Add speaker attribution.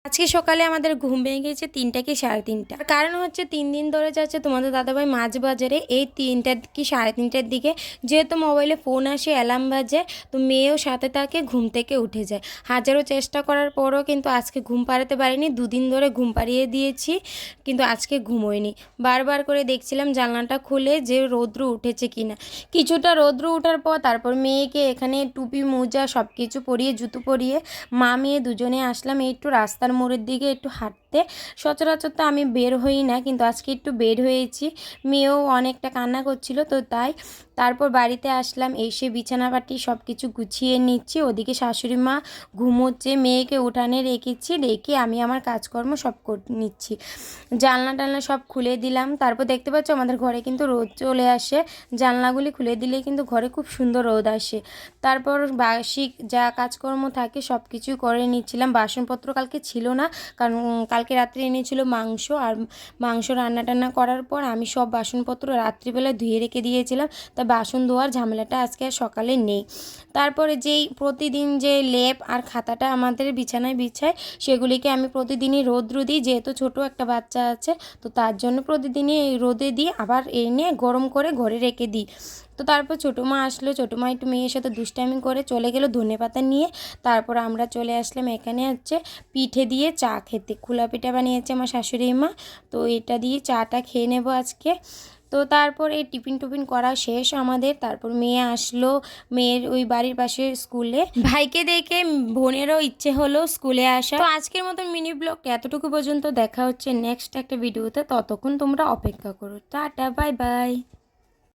Speaker 1: আজকে সকালে আমাদের ঘুম ভেঙে গেছে ৩টা কি ৩:৩০। কারণ হচ্ছে ৩ দিন ধরে যাচ্ছে তোমাদের দাদাভাই মাছ বাজারে এই ৩টা কি ৩:৩০টার দিকে, যেহেতু মোবাইলে ফোন আসে অ্যালার্ম বাজে, তো মেয়েও সাথে থাকে, ঘুম থেকে উঠে যায়। হাজারো চেষ্টা করার পরও কিন্তু আজকে ঘুম পাড়াতে পারিনি। 2 দিন ধরে ঘুম পাড়িয়ে দিয়েছি, কিন্তু আজকে ঘুমোয়নি। বারবার করে দেখছিলাম জানলাটা খুলে যে রৌদ্র উঠেছে কিনা। কিছুটা রৌদ্র ওঠার পর তারপর মেয়েকে এখানে টুপি মোজা সব কিছু পরিয়ে, জুতো পরিয়ে মা মেয়ে দুজনে আসলাম একটু রাস্তার মোড়ের দিকে একটু হাঁটতে। সচরাচর তো আমি বের হই না, কিন্তু আজকে একটু বের হয়েছি। মেয়েও অনেকটা কান্না করছিল, তো তাই তারপর বাড়িতে আসলাম। এসে বিছানাপাটি সব কিছু গুছিয়ে নিচ্ছি। ওদিকে শাশুড়ি মা ঘুমোচ্ছে, মেয়েকে উঠানে রেখেছি, রেখে আমি আমার কাজকর্ম সব নিচ্ছি। জানলা টালনা সব খুলে দিলাম। তারপর দেখতে পাচ্ছ আমাদের ঘরে কিন্তু রোদ চলে আসে। জানলাগুলি খুলে দিলে কিন্তু ঘরে খুব সুন্দর রোদ আসে। তারপর বাসি যা কাজকর্ম থাকে সব কিছুই করে নিচ্ছিলাম। বাসনপত্র কালকে ছিল না, কারণ কালকে রাত্রে এনেছিল মাংস, আর মাংস রান্না টান্না করার পর আমি সব বাসনপত্র রাত্রিবেলা ধুয়ে রেখে দিয়েছিলাম। তা বাসন ধোয়ার ঝামেলাটা আজকে আর সকালে নেই। তারপরে যেই প্রতিদিন যে লেপ আর খাতাটা আমাদের বিছানায় বিছায়, সেগুলিকে আমি প্রতিদিনই রৌদ্র দিই, যেহেতু ছোটো একটা বাচ্চা আছে, তো তার জন্য প্রতিদিনই এই রোদে দিই, আবার এনে গরম করে ঘরে রেখে দিই। তো তারপর ছোটো মা আসলো, ছোটো মা একটু মেয়ের সাথে দুষ্টামি করে চলে গেলো ধনেপাতা নিয়ে। তারপর আমরা চলে আসলাম এখানে হচ্ছে পিঠে দিয়ে চা খেতে। খোলা পিঠা বানিয়েছে আমার শাশুড়ি মা, তো এটা দিয়ে চাটা খেয়ে নেব আজকে। তো তারপর এই টিফিন টুফিন করা শেষ আমাদের। তারপর মেয়ে আসলো, মেয়ের ওই বাড়ির পাশে স্কুলে, ভাইকে দেখে বোনেরও ইচ্ছে হলো স্কুলে আসা। তো আজকের মতো মিনি ব্লগ এতটুকু পর্যন্ত। দেখা হচ্ছে নেক্সট একটা ভিডিওতে, ততক্ষণ তোমরা অপেক্ষা করো। Tata, bye bye.